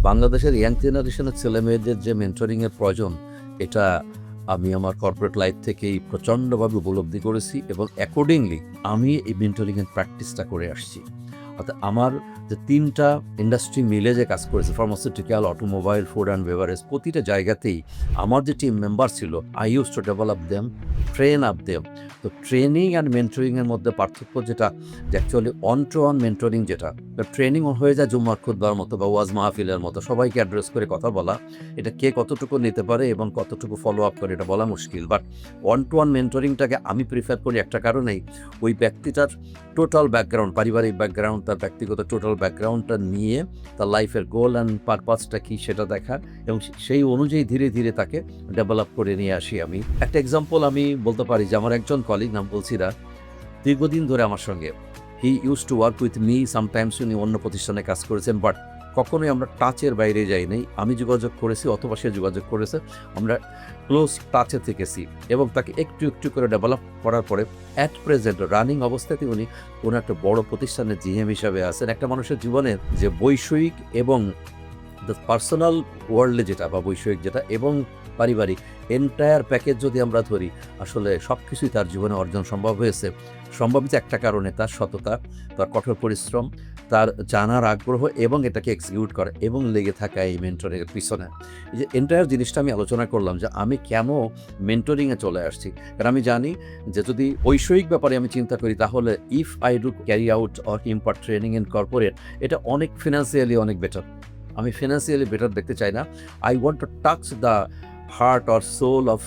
বাংলাদেশের ইয়াং জেনারেশনের ছেলেমেয়েদের যে মেন্টরিংয়ের প্রয়োজন, এটা আমি আমার কর্পোরেট লাইফ থেকেই প্রচণ্ডভাবে উপলব্ধি করেছি এবং অ্যাকর্ডিংলি আমি এই মেন্টরিংয়ের প্র্যাকটিসটা করে আসছি। অর্থাৎ আমার যে ৩টা ইন্ডাস্ট্রি মিলে যে কাজ করেছে, pharmaceutical, automobile, food and beverage, প্রতিটা জায়গাতেই আমার যে টিম মেম্বার ছিল, I use to develop them, train up them. তো ট্রেনিং অ্যান্ড মেন্টরিংয়ের মধ্যে পার্থক্য যেটা, যে actually one to one mentoring যেটা, ট্রেনিং হয়ে যায় জুম্মার খুতবার মতো বা ওয়াজ মাহফিলের মতো, সবাইকে অ্যাড্রেস করে কথা বলা, এটা কে কতটুকু নিতে পারে এবং কতটুকু ফলো আপ করে এটা বলা মুশকিল। বাট ওয়ান টু ওয়ান মেন্টরিংটাকে আমি প্রিফার করি একটা কারণেই, ওই ব্যক্তিটার টোটাল ব্যাকগ্রাউন্ড, পারিবারিক ব্যাকগ্রাউন্ড, তার ব্যক্তিগত টোটাল ব্যাকগ্রাউন্ডটা নিয়ে তার লাইফের গোল অ্যান্ড পারপাসটা কী সেটা দেখা এবং সেই অনুযায়ী ধীরে ধীরে তাকে ডেভেলপ করে নিয়ে আসি আমি। একটা এক্সাম্পল আমি বলতে পারি যে আমার একজন কলিগ, নাম বলছি না, দীর্ঘদিন ধরে আমার সঙ্গে, he use to work with me, sometimes উনি অন্য প্রতিষ্ঠানে কাজ করেছেন, বাট কখনোই আমরা টাচের বাইরে যাই নাই। আমি যোগাযোগ করেছি অথবা সে যোগাযোগ করেছে, আমরা ক্লোজ টাচে থেকেছি এবং তাকে একটু একটু করে ডেভেলপ করার পরে অ্যাট প্রেজেন্ট রানিং অবস্থাতে উনি কোনো একটা বড় প্রতিষ্ঠানের জিএম হিসাবে আছেন। একটা মানুষের জীবনের যে বৈষয়িক এবং দ্য পার্সোনাল ওয়ার্ল্ডে যেটা বা বৈষয়িক যেটা এবং পারিবারিক এন্টায়ার প্যাকেজ যদি আমরা ধরি, আসলে সব কিছুই তার জীবনে অর্জন সম্ভব হয়েছে। সম্ভবিত একটা কারণে তার সততা, তার কঠোর পরিশ্রম, তার জানার আগ্রহ এবং এটাকে এক্সিকিউট করা এবং লেগে থাকা এই মেন্টরের পিছনে। এই যে এন্টায়ার জিনিসটা আমি আলোচনা করলাম যে আমি কেন মেন্টরিংয়ে চলে আসছি, কারণ আমি জানি যে যদি বৈষয়িক ব্যাপারে আমি চিন্তা করি, তাহলে if I do carry out or impart training in corporate, এটা অনেক ফিনান্সিয়ালি অনেক বেটার। আমি ফিনান্সিয়ালি বেটার দেখতে চাই না। I want to touch the heart or soul of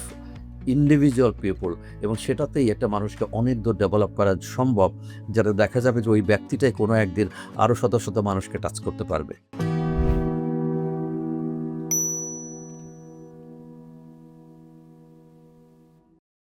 individual people এবং সেটাতেই একটা মানুষকে অনেক দূর ডেভেলপ করা সম্ভব, যাতে দেখা যাবে যে ওই ব্যক্তিটাই কোনো একদিন আরও শত শত মানুষকে টাচ করতে পারবে।